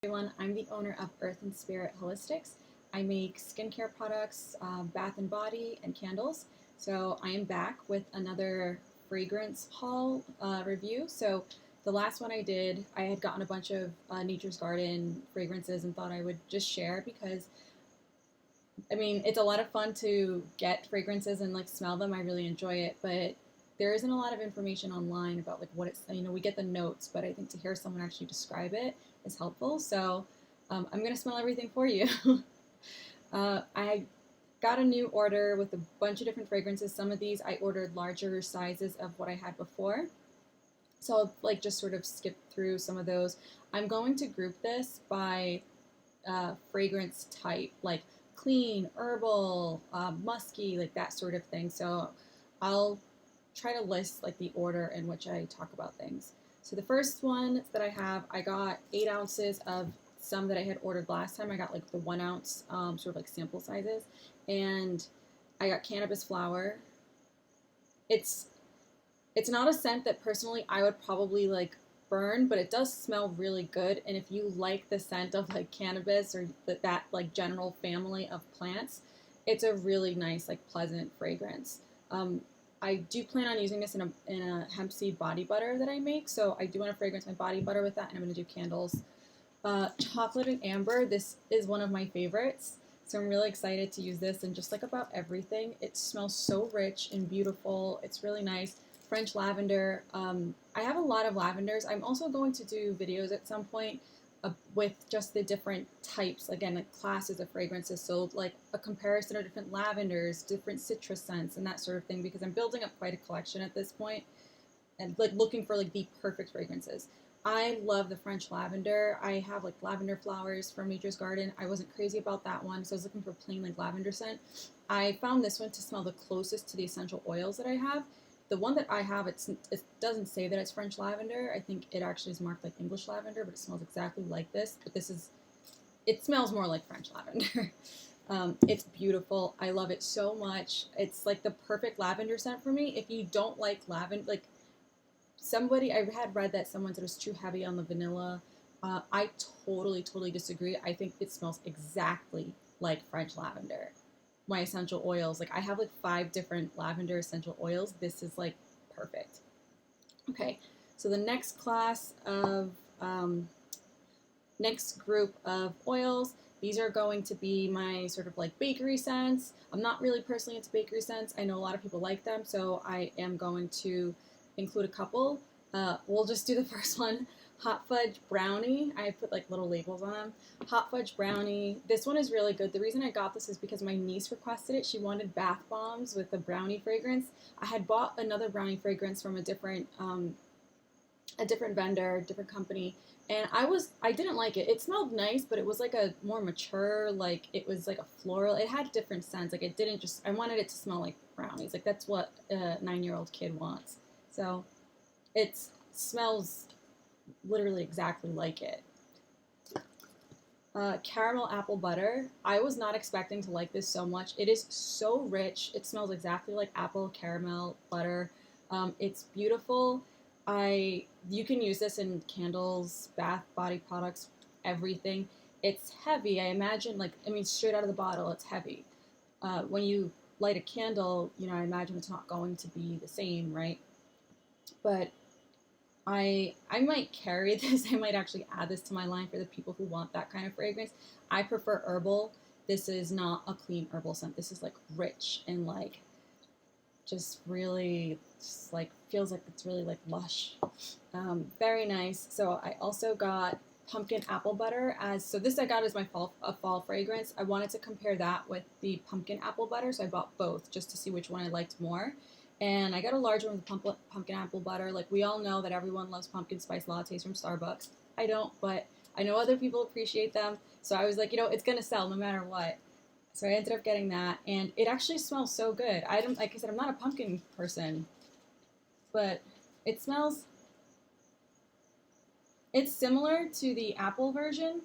Everyone, I'm the owner of Earth and Spirit Holistics. I make skincare products, bath and body, and candles. So I am back with another fragrance haul review. So the last one I did, I had gotten a bunch of Nature's Garden fragrances and thought I would just share because I mean, it's a lot of fun to get fragrances and like smell them. I really enjoy it, but there isn't a lot of information online about like what it's, we get the notes, but I think to hear someone actually describe it is helpful. So I'm going to smell everything for you. I got a new order with a bunch of different fragrances. Some of these I ordered larger sizes of what I had before. So I'll like just sort of skip through some of those. I'm going to group this by fragrance type, like clean, herbal, musky, like that sort of thing. So I'll try to list like the order in which I talk about things. So the first one that I have, I got 8 ounces of some that I had ordered last time. I got like the 1 ounce sort of like sample sizes, and I got Cannabis Flower. It's not a scent that personally I would probably like burn, but it does smell really good. And if you like the scent of like cannabis or that like general family of plants, it's a really nice like pleasant fragrance. I do plan on using this in a hemp seed body butter that I make, so I do want to fragrance my body butter with that, and I'm going to do candles. Chocolate and amber, this is one of my favorites, so I'm really excited to use this and just like about everything. It smells so rich and beautiful. It's really nice. French lavender. I have a lot of lavenders. I'm also going to do videos at some point with just the different types, again, like classes of fragrances. So like a comparison of different lavenders, different citrus scents, and that sort of thing, because I'm building up quite a collection at this point and like looking for like the perfect fragrances. I love the French lavender. I have like lavender flowers from Nature's Garden. I wasn't crazy about that one, so I was looking for plain like lavender scent. I found this one to smell the closest to the essential oils that I have. The one that I have, it doesn't say that it's French lavender. I think it actually is marked like English lavender, but it smells exactly like this. But it smells more like French lavender. It's beautiful. I love it so much. It's like the perfect lavender scent for me. If you don't like lavender, like I had read that someone said it was too heavy on the vanilla. I totally disagree. I think it smells exactly like French lavender. My essential oils, like I have like 5 different lavender essential oils. This is like perfect. Okay, so the next next group of oils, these are going to be my sort of like bakery scents. I'm not really personally into bakery scents. I know a lot of people like them, so I am going to include a couple. We'll just do the first one. Hot Fudge Brownie. I put like little labels on them. Hot Fudge Brownie. This one is really good. The reason I got this is because my niece requested it. She wanted bath bombs with a brownie fragrance. I had bought another brownie fragrance from a different vendor, different company, and I didn't like it. It smelled nice, but it was like a more mature, like it was like a floral. It had different scents. Like it didn't just. I wanted it to smell like brownies. Like that's what a 9-year-old kid wants. So it smells literally exactly like it. Caramel apple butter. I was not expecting to like this so much. It is so rich. It smells exactly like apple caramel butter. It's beautiful. You can use this in candles, bath, body products, everything. It's heavy. I imagine straight out of the bottle, it's heavy. When you light a candle, I imagine it's not going to be the same, right? But I might carry this. I might actually add this to my line for the people who want that kind of fragrance. I prefer herbal. This is not a clean herbal scent. This is like rich and like just really just like feels like it's really like lush. Very nice. So I also got pumpkin apple butter so this I got as my fall fragrance. I wanted to compare that with the pumpkin apple butter, so I bought both just to see which one I liked more. And I got a large one with pumpkin apple butter. Like we all know that everyone loves pumpkin spice lattes from Starbucks. I don't, but I know other people appreciate them. So I was like, it's gonna sell no matter what. So I ended up getting that, and it actually smells so good. Like I said, I'm not a pumpkin person, but it smells. It's similar to the apple version,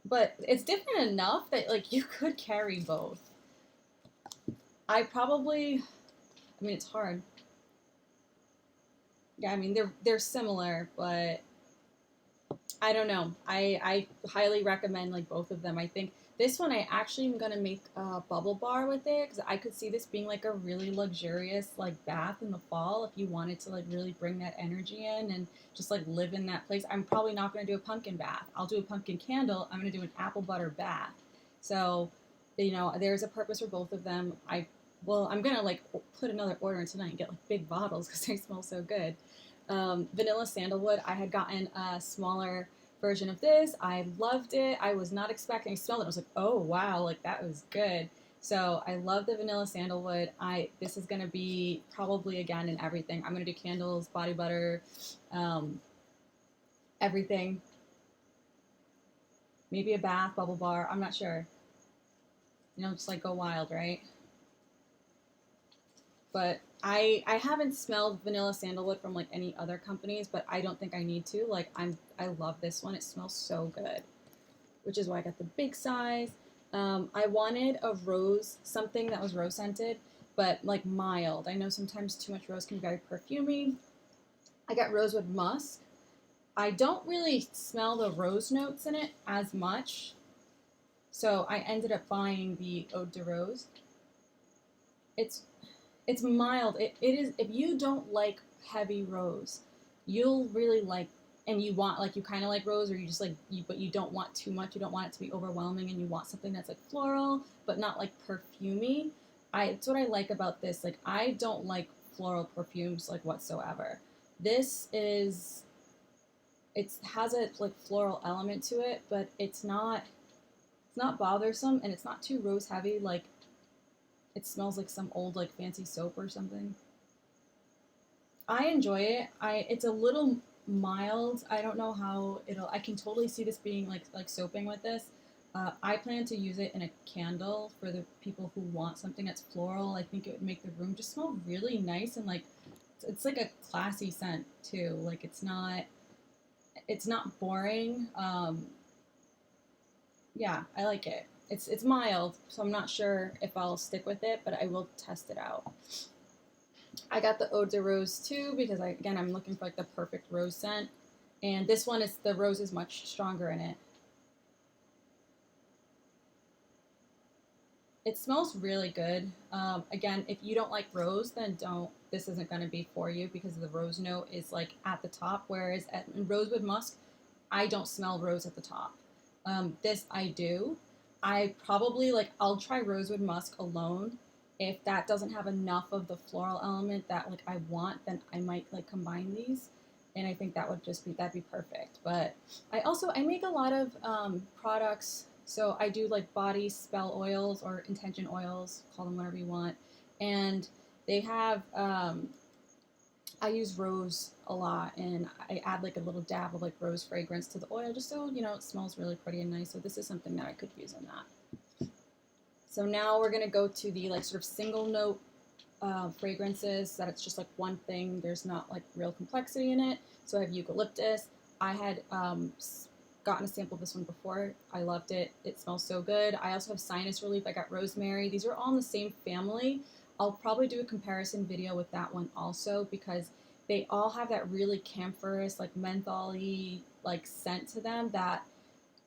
but it's different enough that like you could carry both. It's hard. Yeah, they're similar, but I don't know. I highly recommend like both of them. I think this one I actually am gonna make a bubble bar with it because I could see this being like a really luxurious like bath in the fall if you wanted to like really bring that energy in and just like live in that place. I'm probably not gonna do a pumpkin bath. I'll do a pumpkin candle. I'm gonna do an apple butter bath. So, you know, there's a purpose for both of them. I'm gonna like put another order in tonight and get like big bottles because they smell so good. Vanilla Sandalwood, I had gotten a smaller version of this. I loved it. I was not expecting. I smelled it. I was like, oh wow, like that was good. So I love the Vanilla Sandalwood. This is gonna be probably again in everything. I'm gonna do candles, body butter, um, everything. Maybe a bath, bubble bar. I'm not sure. You know, just like go wild, right? But I haven't smelled vanilla sandalwood from like any other companies, but I don't think I need to. Like I love this one. It smells so good, which is why I got the big size. I wanted a rose, something that was rose scented, but like mild. I know sometimes too much rose can be very perfumey. I got Rosewood Musk. I don't really smell the rose notes in it as much, so I ended up buying the Ode de Rose. It's it's mild. It is if you don't like heavy rose, you'll really like and you want like you kind of like rose or you just like you but you don't want too much. You don't want it to be overwhelming and you want something that's like floral but not like perfumey. It's what I like about this. Like I don't like floral perfumes like whatsoever. This is it has a like floral element to it, but it's not bothersome and it's not too rose heavy like it smells like some old like fancy soap or something. I enjoy it. It's a little mild. I don't know how it'll. I can totally see this being like soaping with this. I plan to use it in a candle for the people who want something that's floral. I think it would make the room just smell really nice and like it's like a classy scent too. Like it's not boring. Yeah, I like it. It's mild, so I'm not sure if I'll stick with it, but I will test it out. I got the Ode de Rose too because I'm looking for like the perfect rose scent, and this one is the rose is much stronger in it. It smells really good. Again, if you don't like rose, then don't. This isn't going to be for you because the rose note is like at the top, whereas in Rosewood Musk, I don't smell rose at the top. This I do. I probably like I'll try Rosewood Musk alone. If that doesn't have enough of the floral element that like I want, then I might like combine these, and I think that would just be that'd be perfect. But I make a lot of products. So I do like body spell oils or intention oils, call them whatever you want, and they have I use rose a lot, and I add like a little dab of like rose fragrance to the oil, just so you know it smells really pretty and nice. So this is something that I could use in that. So now we're gonna go to the like sort of single note fragrances that it's just like one thing. There's not like real complexity in it. So I have eucalyptus. I had gotten a sample of this one before. I loved it. It smells so good. I also have sinus relief. I got rosemary. These are all in the same family. I'll probably do a comparison video with that one also because they all have that really camphorous, like menthol-y, like scent to them that,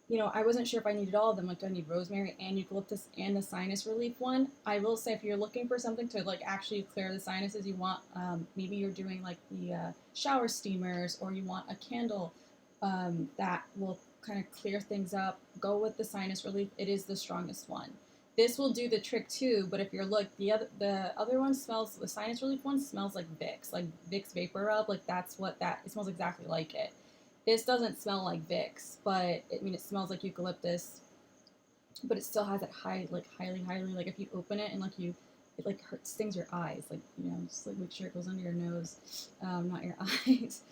you know, I wasn't sure if I needed all of them. Like, do I need rosemary and eucalyptus and the sinus relief one? I will say if you're looking for something to like actually clear the sinuses, you want, maybe you're doing like the shower steamers or you want a candle that will kind of clear things up, go with the sinus relief. It is the strongest one. This will do the trick too, but if you're the other one smells, the sinus relief one smells like Vicks Vapor Rub, like that's what that, it smells exactly like it. This doesn't smell like Vicks, but I mean it smells like eucalyptus, but it still has that highly, like if you open it and like it like stings your eyes, like, you know, just like make sure it goes under your nose, not your eyes.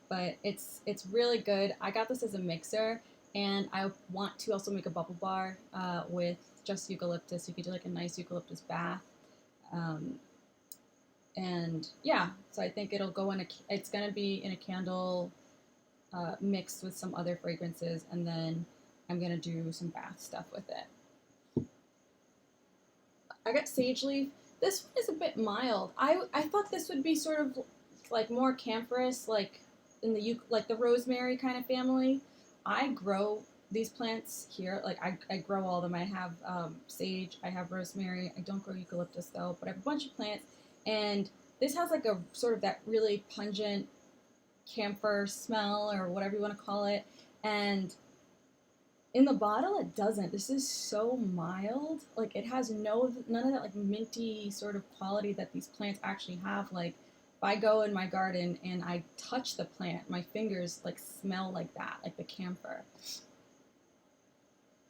But it's really good. I got this as a mixer, and I want to also make a bubble bar with just eucalyptus. You could do like a nice eucalyptus bath, and yeah. So I think it'll go in a. It's gonna be in a candle mixed with some other fragrances, and then I'm gonna do some bath stuff with it. I got sage leaf. This one is a bit mild. I thought this would be sort of like more camphorous, like in the like the rosemary kind of family. I grow these plants here. Like I grow all of them. I have sage, I have rosemary. I don't grow eucalyptus though, but I have a bunch of plants. And this has like a sort of that really pungent camphor smell or whatever you want to call it. And in the bottle, it doesn't. This is so mild. Like it has none of that like minty sort of quality that these plants actually have. Like if I go in my garden and I touch the plant, my fingers like smell like that, like the camphor.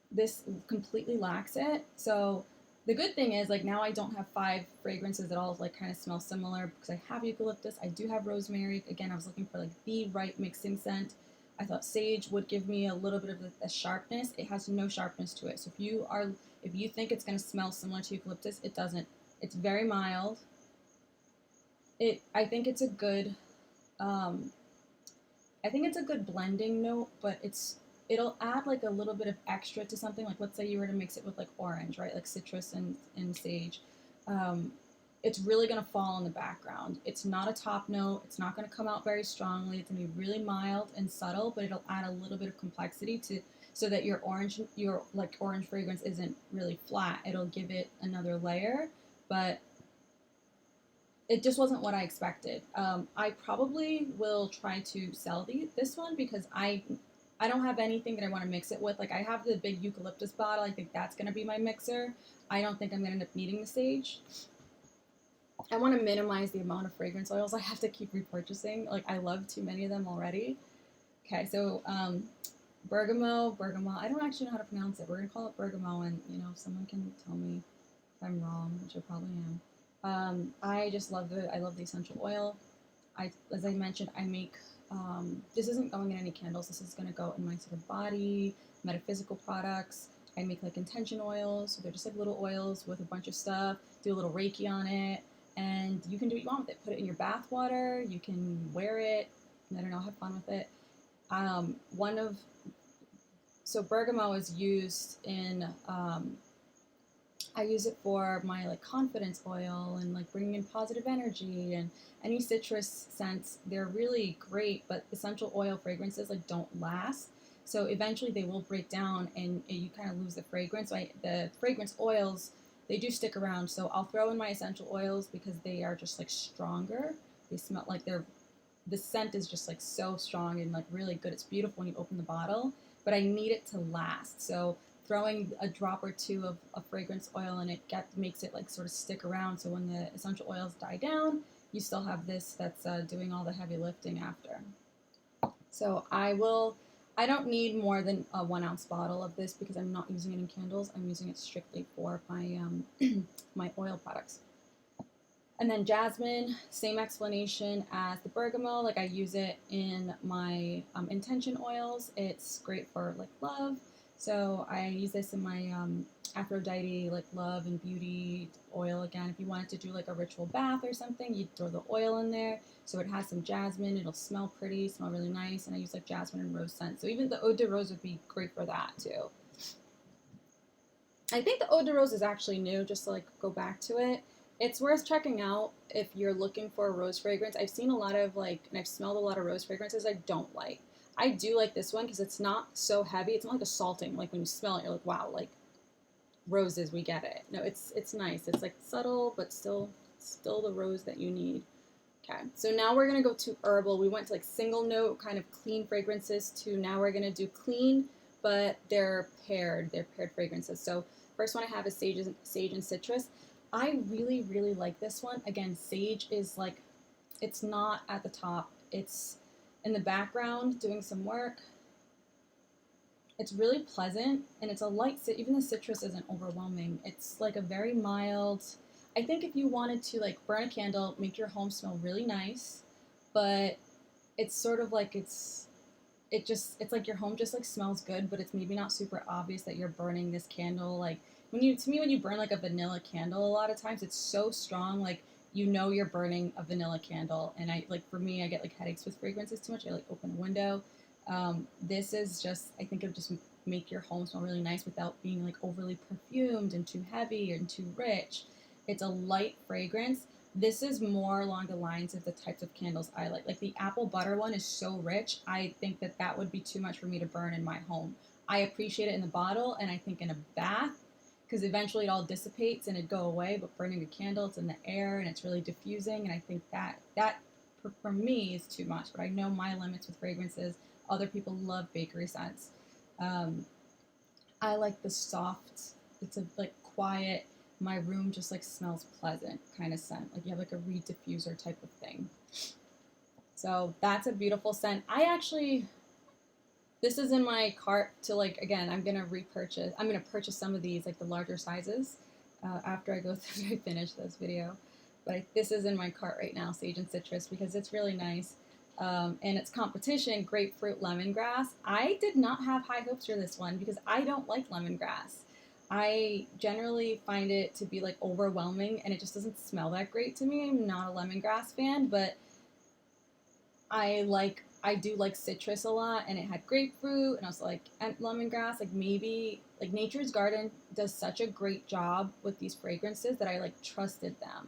This completely lacks it. So the good thing is like now I don't have 5 fragrances that all like kind of smell similar because I have eucalyptus. I do have rosemary. Again, I was looking for like the right mixing scent. I thought sage would give me a little bit of a sharpness. It has no sharpness to it. So if you think it's going to smell similar to eucalyptus, it doesn't. It's very mild. I think it's a good blending note, but it'll add like a little bit of extra to something. Like let's say you were to mix it with like orange, right? Like citrus and sage. It's really going to fall in the background. It's not a top note. It's not going to come out very strongly. It's going to be really mild and subtle, but it'll add a little bit of complexity so that your orange fragrance isn't really flat. It'll give it another layer, but it just wasn't what I expected. I probably will try to sell this one because I don't have anything that I want to mix it with. Like I have the big eucalyptus bottle. I think that's going to be my mixer. I don't think I'm going to end up needing the sage. I want to minimize the amount of fragrance oils I have to keep repurchasing. Like I love too many of them already. Okay, so Bergamot. I don't actually know how to pronounce it. We're gonna call it Bergamot, and if someone can tell me if I'm wrong, which I probably am. I just love I love the essential oil. As I mentioned, I make. This isn't going in any candles. This is gonna go in my sort of body, metaphysical products. I make like intention oils, so they're just like little oils with a bunch of stuff. Do a little Reiki on it. And you can do what you want with it. Put it in your bath water. You can wear it. I don't know, have fun with it. So Bergamot is used in, I use it for my like confidence oil and like bringing in positive energy and any citrus scents. They're really great, but essential oil fragrances like don't last. So eventually they will break down and you kind of lose the fragrance. So the fragrance oils, they do stick around, so I'll throw in my essential oils because they are just like stronger. They smell like the scent is just like so strong and like really good. It's beautiful when you open the bottle, but I need it to last. So throwing a drop or two of a fragrance oil in it makes it like sort of stick around. So when the essential oils die down, you still have this that's doing all the heavy lifting after. So I don't need more than a 1 ounce bottle of this because I'm not using it in candles. I'm using it strictly for my my oil products. And then jasmine, same explanation as the bergamot. Like I use it in my intention oils. It's great for like love. So I use this in my Aphrodite like love and beauty oil. Again, if you wanted to do like a ritual bath or something, you'd throw the oil in there. So it has some jasmine. It'll smell pretty, smell really nice. And I use like jasmine and rose scent. So even the Ode de Rose would be great for that too. I think the Ode de Rose is actually new, just to like go back to it. It's worth checking out if you're looking for a rose fragrance. I've seen a lot of and I've smelled a lot of rose fragrances I don't like. I do like this one because it's not so heavy. It's not like assaulting. Like when you smell it, you're like, wow, like roses, we get it. No, it's nice. It's like subtle, but still the rose that you need. Okay, so now we're gonna go to herbal. We went to like single note, kind of clean fragrances to now we're gonna do clean, but they're paired fragrances. So first one I have is sage and citrus. I really, really like this one. Again, sage is like, it's not at the top. It's in the background doing some work. It's really pleasant, and it's a light, even the citrus isn't overwhelming. It's like a very mild, I think if you wanted to like burn a candle, make your home smell really nice, but it's sort of like it's like your home just like smells good, but it's maybe not super obvious that you're burning this candle. Like when you burn like a vanilla candle, a lot of times it's so strong, like you're burning a vanilla candle. And for me, I get like headaches with fragrances too much. I like open a window. This is just, I think it'll just make your home smell really nice without being like overly perfumed and too heavy and too rich. It's a light fragrance, This is more along the lines of the types of candles I like. Like the apple butter one is so rich. I think that that would be too much for me to burn in my home. I appreciate it in the bottle, and I think in a bath, because eventually it all dissipates and it'd go away. But burning a candle, it's in the air and it's really diffusing, and I think that for me is too much. But I know my limits with fragrances. Other people love bakery scents. Um, I like the soft. It's a like quiet. My room just like smells pleasant kind of scent. Like you have like a reed diffuser type of thing. So that's a beautiful scent. This is in my cart to like, again, I'm going to purchase some of these, like the larger sizes, after I go through and I finish this video. But this is in my cart right now, Sage and Citrus, because it's really nice. And its competition, Grapefruit Lemongrass. I did not have high hopes for this one because I don't like lemongrass. I generally find it to be like overwhelming and it just doesn't smell that great to me. I'm not a lemongrass fan, but I do like citrus a lot, and it had grapefruit, and I was like, and lemongrass, like maybe, like Nature's Garden does such a great job with these fragrances that I like trusted them.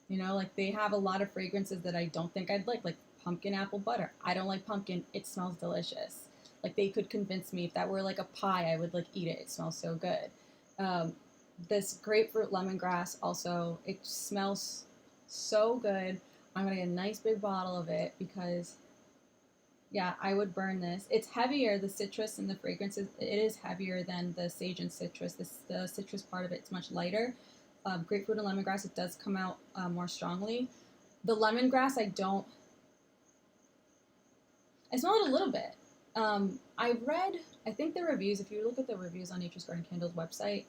You know, like they have a lot of fragrances that I don't think I'd like pumpkin apple butter. I don't like pumpkin. It smells delicious. Like they could convince me if that were like a pie, I would like eat it. It smells so good. Um, this grapefruit lemongrass also, it smells so good. I'm gonna get a nice big bottle of it because, yeah, I would burn this. It's heavier, the citrus and the fragrances. It is heavier than the sage and citrus. The citrus part of it's much lighter. Grapefruit and lemongrass, it does come out more strongly. The lemongrass, I smell it a little bit. I think the reviews, if you look at the reviews on Nature's Garden Candles website,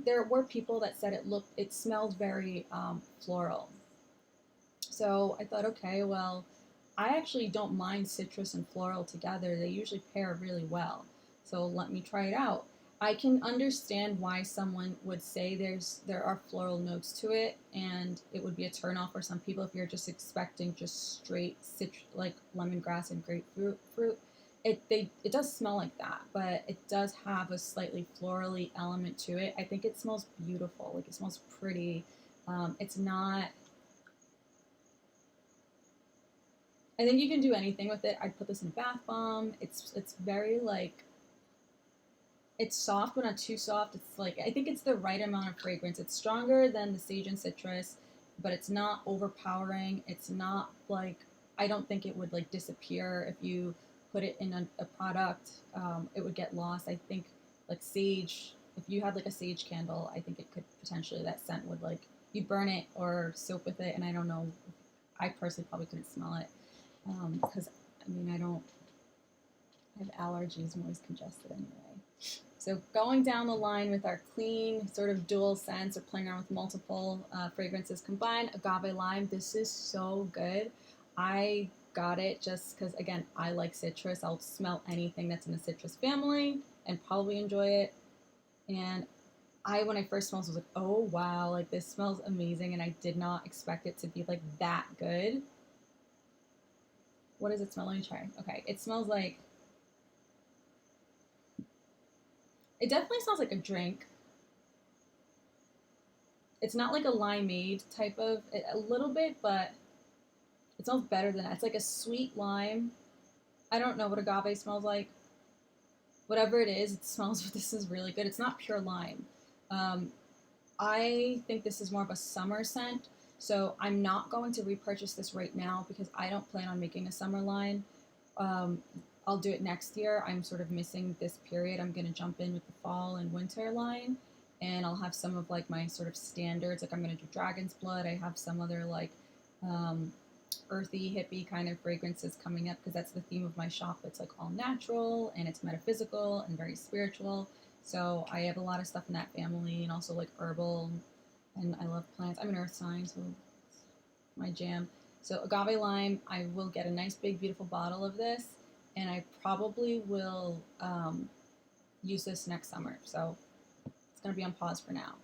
there were people that said it smells very floral. So I thought, okay, well, I actually don't mind citrus and floral together. They usually pair really well. So let me try it out. I can understand why someone would say there are floral notes to it, and it would be a turnoff for some people if you're just expecting just straight like lemongrass and grapefruit fruit. It does smell like that, but it does have a slightly florally element to it. I think it smells beautiful. Like it smells pretty. It's not. I think you can do anything with it. I'd put this in a bath bomb. It's very like, it's soft but not too soft. It's like, I think it's the right amount of fragrance. It's stronger than the sage and citrus, but it's not overpowering. It's not like, I don't think it would like disappear if you put it in a product. It would get lost. I think like sage, if you had like a sage candle, I think it could potentially, that scent would like, you burn it or soak with it, and I don't know, I personally probably couldn't smell it. Because, I mean, I have allergies, I'm always congested anyway. So going down the line with our clean, sort of dual scents, or playing around with multiple fragrances combined, Agave Lime, this is so good. I got it just because, again, I like citrus. I'll smell anything that's in the citrus family and probably enjoy it. And when I first smelled it, I was like, oh, wow, like this smells amazing, and I did not expect it to be like that good. What does it smell? Let me try. Okay, it smells like, it definitely smells like a drink. It's not like a limeade type of, a little bit, but it smells better than that. It's like a sweet lime. I don't know what agave smells like. Whatever it is, it smells, this is really good. It's not pure lime. I think this is more of a summer scent. So I'm not going to repurchase this right now because I don't plan on making a summer line. I'll do it next year. I'm sort of missing this period. I'm going to jump in with the fall and winter line, and I'll have some of like my sort of standards. Like I'm going to do Dragon's Blood. I have some other like earthy, hippie kind of fragrances coming up because that's the theme of my shop. It's like all natural and it's metaphysical and very spiritual. So I have a lot of stuff in that family, and also like herbal. And I love plants. I'm an earth sign, so it's my jam. So Agave Lime, I will get a nice big beautiful bottle of this, and I probably will use this next summer. So it's going to be on pause for now.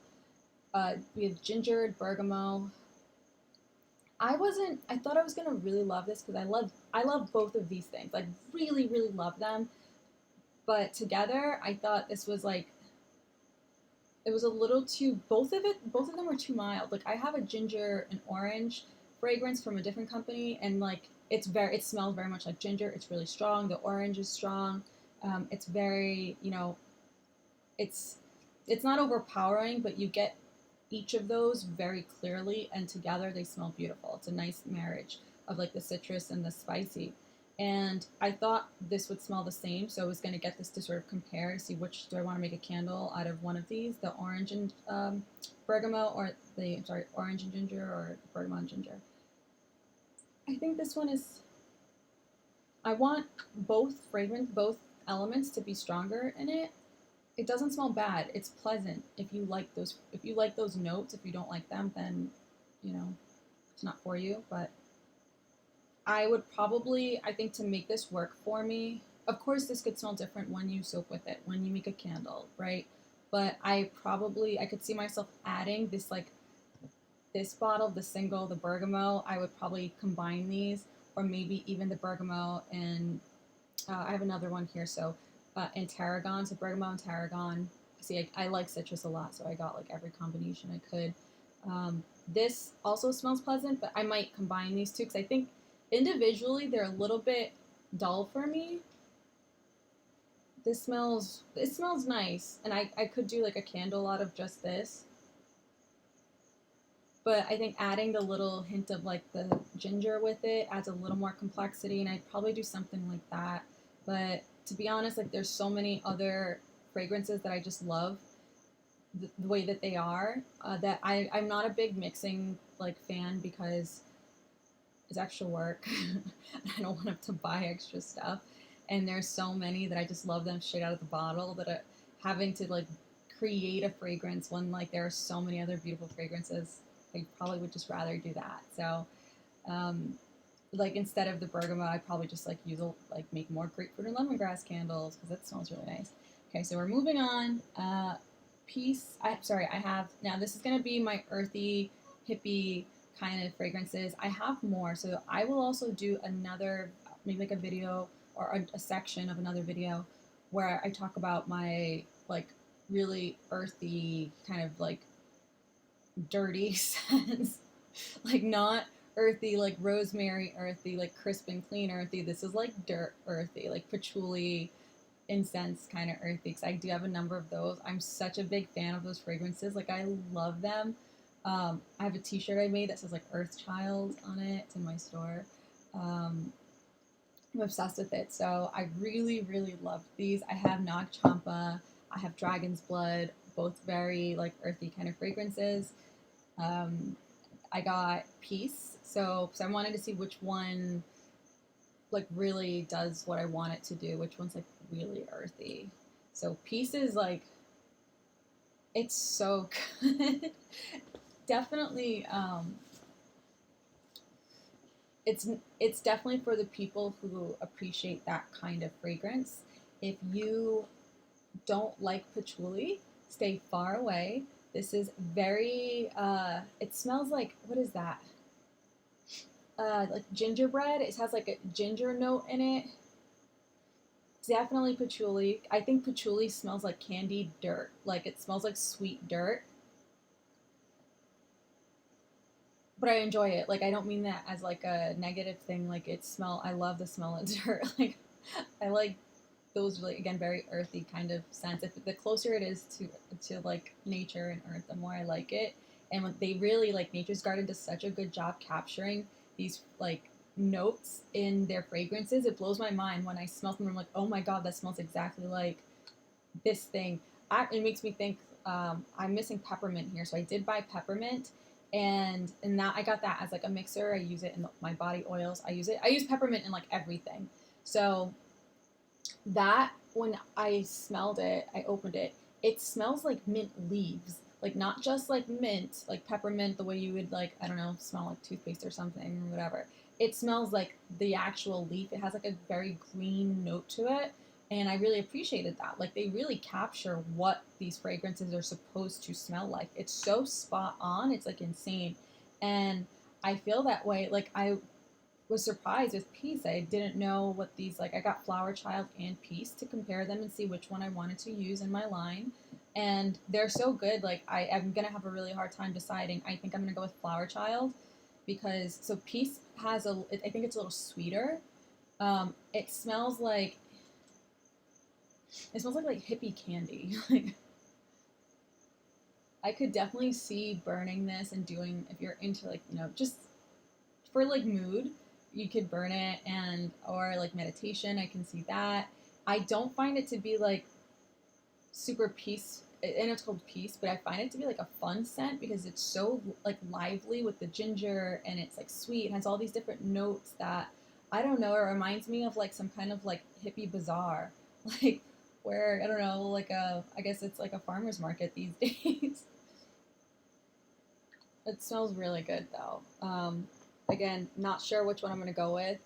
We have Ginger, Bergamot. I thought I was going to really love this because I love both of these things. Like really, really love them. But together, I thought this was like, it was a little too, both of them were too mild. Like I have a ginger and orange fragrance from a different company, and like it smells very much like ginger. It's really strong. The orange is strong. It's very, it's it's not overpowering, but you get each of those very clearly, and together they smell beautiful. It's a nice marriage of like the citrus and the spicy. And I thought this would smell the same, so I was going to get this to sort of compare to see which do I want to make a candle out of one of these, the orange and bergamot, or orange and ginger, or bergamot and ginger. I think this one is. I want both elements to be stronger in it. It doesn't smell bad. It's pleasant. If you like those notes, if you don't like them, then it's not for you. But I would probably, I think, to make this work for me. Of course, this could smell different when you soak with it, when you make a candle, right? But I could see myself adding this, like this bottle, the single, the bergamot. I would probably combine these, or maybe even the bergamot and I have another one here. So and tarragon, so bergamot and tarragon. See, I like citrus a lot, so I got like every combination I could. This also smells pleasant, but I might combine these two because I think individually they're a little bit dull for me. This smells nice, and I could do like a candle out of just this. But I think adding the little hint of like the ginger with it adds a little more complexity, and I'd probably do something like that. But to be honest, like there's so many other fragrances that I just love the way that they are, that I'm not a big mixing like fan because it's extra work. I don't want to buy extra stuff, and there's so many that I just love them straight out of the bottle that having to like create a fragrance when like there are so many other beautiful fragrances. I probably would just rather do that. So like instead of the bergamot, I'd probably just like make more grapefruit and lemongrass candles because that smells really nice. Okay, so we're moving on. I have, now this is going to be my earthy, hippie kind of fragrances. I have more, so I will also do another, maybe like a video or a section of another video where I talk about my like really earthy kind of like dirty scents, like not earthy like rosemary earthy, like crisp and clean earthy. This is like dirt earthy, like patchouli, incense kind of earthy, because I do have a number of those. I'm such a big fan of those fragrances. Like I love them. I have a t-shirt I made that says like Earth Child on it. It's in my store. I'm obsessed with it. So I really, really love these. I have Nag Champa. I have Dragon's Blood, both very like earthy kind of fragrances. I got Peace. So I wanted to see which one like really does what I want it to do, which one's like really earthy. So Peace is like, it's so good. Definitely, it's definitely for the people who appreciate that kind of fragrance. If you don't like patchouli, stay far away. This is very, it smells like, what is that? Like gingerbread. It has like a ginger note in it. Definitely patchouli. I think patchouli smells like candied dirt. Like it smells like sweet dirt. But I enjoy it. Like I don't mean that as like a negative thing. Like I love the smell of dirt. Like I like those really, again, very earthy kind of scents. If the closer it is to like nature and earth, the more I like it. And when they really, like, Nature's Garden does such a good job capturing these like notes in their fragrances. It blows my mind when I smell them. I'm like, oh my god, that smells exactly like this thing. It makes me think. I'm missing peppermint here, so I did buy peppermint, and that I got that as like a mixer. I use it in my body oils. I use peppermint in like everything. So that when I smelled it, I opened it. It smells like mint leaves. Like not just like mint, like peppermint, the way you would like, I don't know, smell like toothpaste or something or whatever. It smells like the actual leaf. It has like a very green note to it. And I really appreciated that. Like they really capture what these fragrances are supposed to smell like. It's so spot on. It's like insane. And I feel that way. Like I was surprised with Peace. I didn't know what these, like I got Flower Child and Peace to compare them and see which one I wanted to use in my line. and they're so good. Like I'm gonna have a really hard time deciding. I think I'm gonna go with Flower Child because so Peace has I think it's a little sweeter. It smells like like hippie candy. Like I could definitely see burning this and doing if you're into like just for like mood, you could burn it and or like meditation. I can see that. I don't find it to be like super peace and it's called Peace, but I find it to be like a fun scent because it's so like lively with the ginger and it's like sweet and has all these different notes that I don't know, it reminds me of like some kind of like hippie bazaar. Like where I don't know, like I guess it's like a farmer's market these days. It smells really good though. Again, not sure which one I'm gonna go with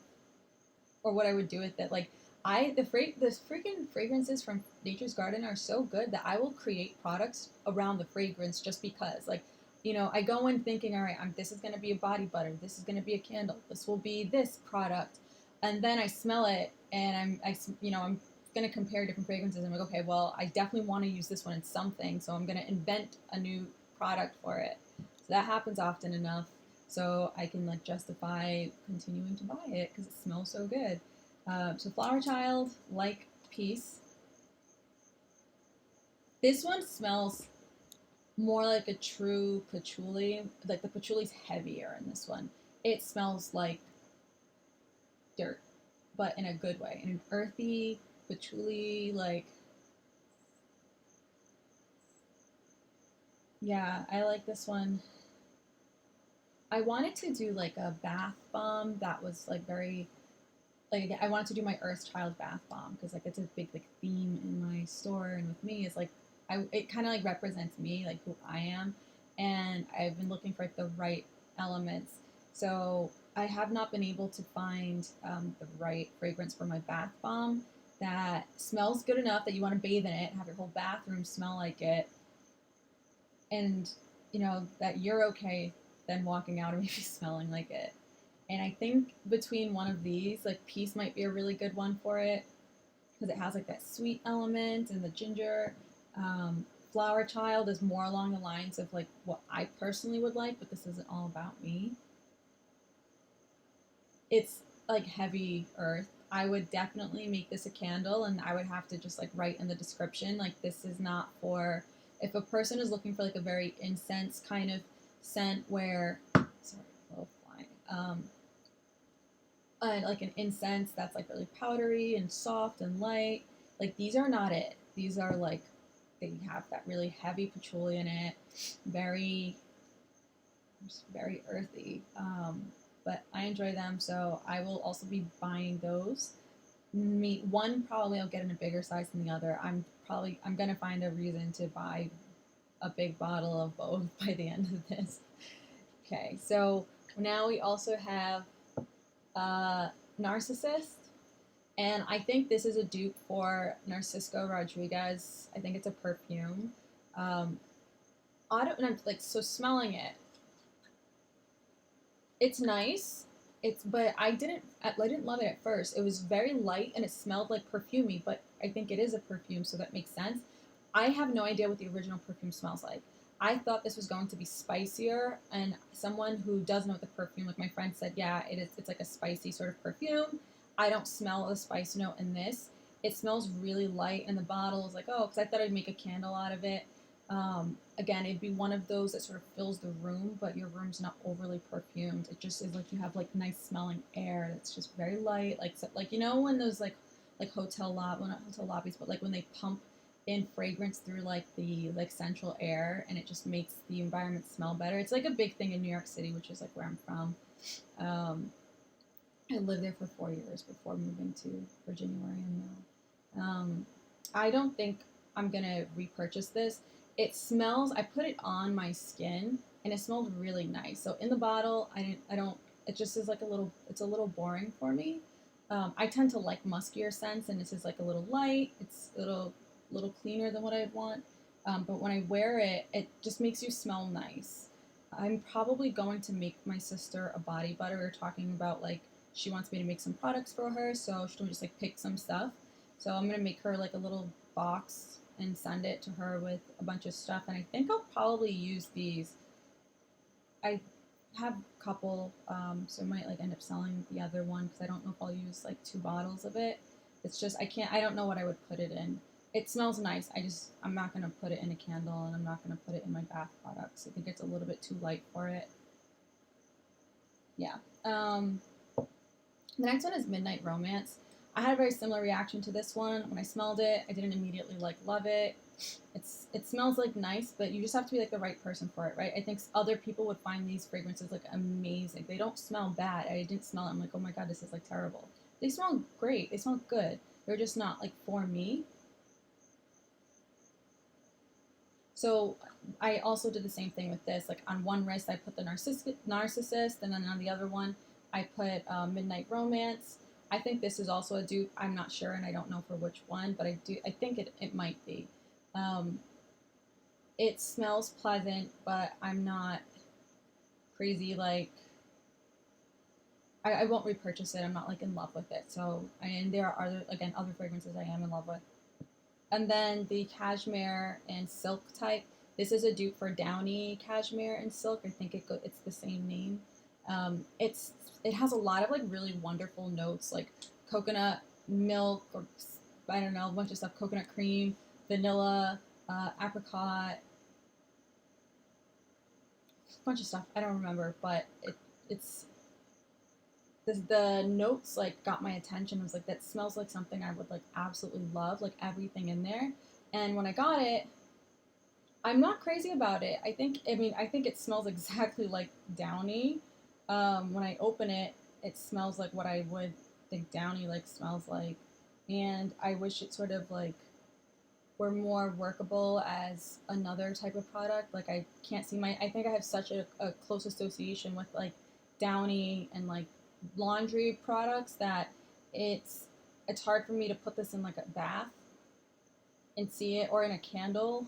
or what I would do with it. Like the freaking fragrances from Nature's Garden are so good that I will create products around the fragrance just because. Like, I go in thinking, all right, this is gonna be a body butter, this is gonna be a candle, this will be this product, and then I smell it and I'm gonna compare different fragrances and I'm like, okay, well, I definitely want to use this one in something, so I'm gonna invent a new product for it. So that happens often enough, so I can like justify continuing to buy it because it smells so good. So Flower Child, like Peace. This one smells more like a true patchouli. Like the patchouli's heavier in this one. It smells like dirt, but in a good way. In an earthy patchouli, like yeah, I like this one. I wanted to do like a bath bomb that was like very like I wanted to do my Earth Child bath bomb because like it's a big like theme in my store and with me is like it kind of like represents me like who I am, and I've been looking for like the right elements. So I have not been able to find the right fragrance for my bath bomb that smells good enough that you want to bathe in it and have your whole bathroom smell like it, and that you're okay then walking out and maybe smelling like it. And I think between one of these, like Peace might be a really good one for it because it has like that sweet element and the ginger. Flower Child is more along the lines of like what I personally would like, but this isn't all about me. It's like heavy earth. I would definitely make this a candle and I would have to just like write in the description like this is not for if a person is looking for like a very incense kind of scent where sorry, a little fly. Like an incense that's like really powdery and soft and light. Like these are not it. These are like they have that really heavy patchouli in it, very very earthy. But I enjoy them, so I will also be buying those. One probably I'll get in a bigger size than the other. I'm gonna find a reason to buy a big bottle of both by the end of this. Okay, so now we also have Narcissist, and I think this is a dupe for Narcisco Rodriguez. I think it's a perfume. I don't know, like so smelling it. It's nice. But I didn't love it at first. It was very light and it smelled like perfumey, but I think it is a perfume, so that makes sense. I have no idea what the original perfume smells like. I thought this was going to be spicier, and someone who does know the perfume, like my friend said, yeah, it is. It's like a spicy sort of perfume. I don't smell a spice note in this. It smells really light, and the bottle is like, oh, because I thought I'd make a candle out of it. Again, it'd be one of those that sort of fills the room, but your room's not overly perfumed. It just is like you have like nice smelling air that's just very light, like so, like when those like well not hotel lobbies, but like when they pump in fragrance through like the like central air, and it just makes the environment smell better. It's like a big thing in New York City, which is like where I'm from. I lived there for 4 years before moving to Virginia, where I am now. I don't think I'm gonna repurchase this. It smells. I put it on my skin, and it smelled really nice. So in the bottle, I don't. It just is like a little. It's a little boring for me. I tend to like muskier scents, and this is like a little light. It's a little cleaner than what I'd want. But when I wear it, it just makes you smell nice. I'm probably going to make my sister a body butter. We're talking about like she wants me to make some products for her, so she'll just like pick some stuff. So I'm gonna make her like a little box and send it to her with a bunch of stuff. And I think I'll probably use these. I have a couple, so I might like end up selling the other one because I don't know if I'll use like 2 bottles of it. It's just I don't know what I would put it in. It smells nice. I'm not gonna put it in a candle, and I'm not gonna put it in my bath products. I think it's a little bit too light for it. Yeah. The next one is Midnight Romance. I had a very similar reaction to this one. When I smelled it, I didn't immediately like love it. It smells like nice, but you just have to be like the right person for it, right? I think other people would find these fragrances like amazing. They don't smell bad. I didn't smell it. I'm like, oh my god, this is like terrible. They smell great. They smell good. They're just not like for me. So I also did the same thing with this. Like on one wrist, I put the Narcissist, and then on the other one, I put Midnight Romance. I think this is also a dupe. I'm not sure, and I don't know for which one, but I think it might be. It smells pleasant, but I'm not crazy. Like I won't repurchase it. I'm not like in love with it. So and there are other fragrances I am in love with. And then the cashmere and silk type. This is a dupe for Downy cashmere and silk. I think it's the same name. It has a lot of like really wonderful notes like coconut milk, or I don't know, a bunch of stuff. Coconut cream, vanilla, apricot, a bunch of stuff. I don't remember, but it's the notes like got my attention. I was like, that smells like something I would like absolutely love, like everything in there. And when I got it, I'm not crazy about it. I think it smells exactly like Downy. When I open it, it smells like what I would think Downy like smells like. And I wish it sort of like were more workable as another type of product. Like I can't see I think I have such a close association with like Downy and like laundry products that it's hard for me to put this in like a bath and see it, or in a candle.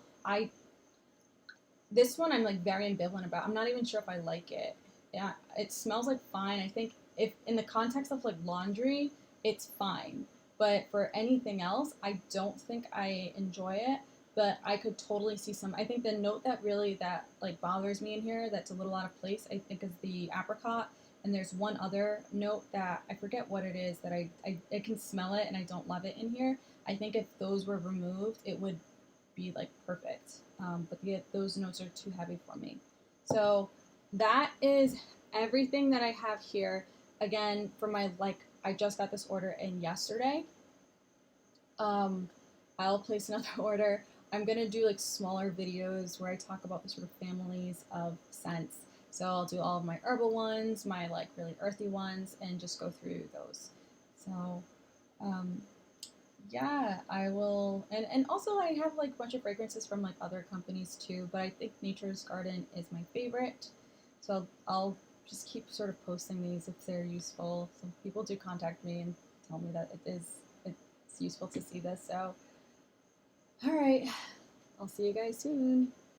This one I'm like very ambivalent about. I'm not even sure if I like it. Yeah, it smells like fine. I think if in the context of like laundry, it's fine. But for anything else, I don't think I enjoy it. But I could totally see some. I think the note that like bothers me in here, that's a little out of place, I think is the apricot. And there's one other note that I forget what it is that I can smell it and I don't love it in here. I think if those were removed, it would be like perfect. But those notes are too heavy for me. So that is everything that I have here. Again, for my I just got this order in yesterday. I'll place another order. I'm gonna do like smaller videos where I talk about the sort of families of scents. So I'll do all of my herbal ones, my like really earthy ones, and just go through those. So yeah, I will. And also I have like a bunch of fragrances from like other companies too, but I think Nature's Garden is my favorite. So I'll just keep sort of posting these if they're useful. Some people do contact me and tell me that it's useful to see this. So all right, I'll see you guys soon.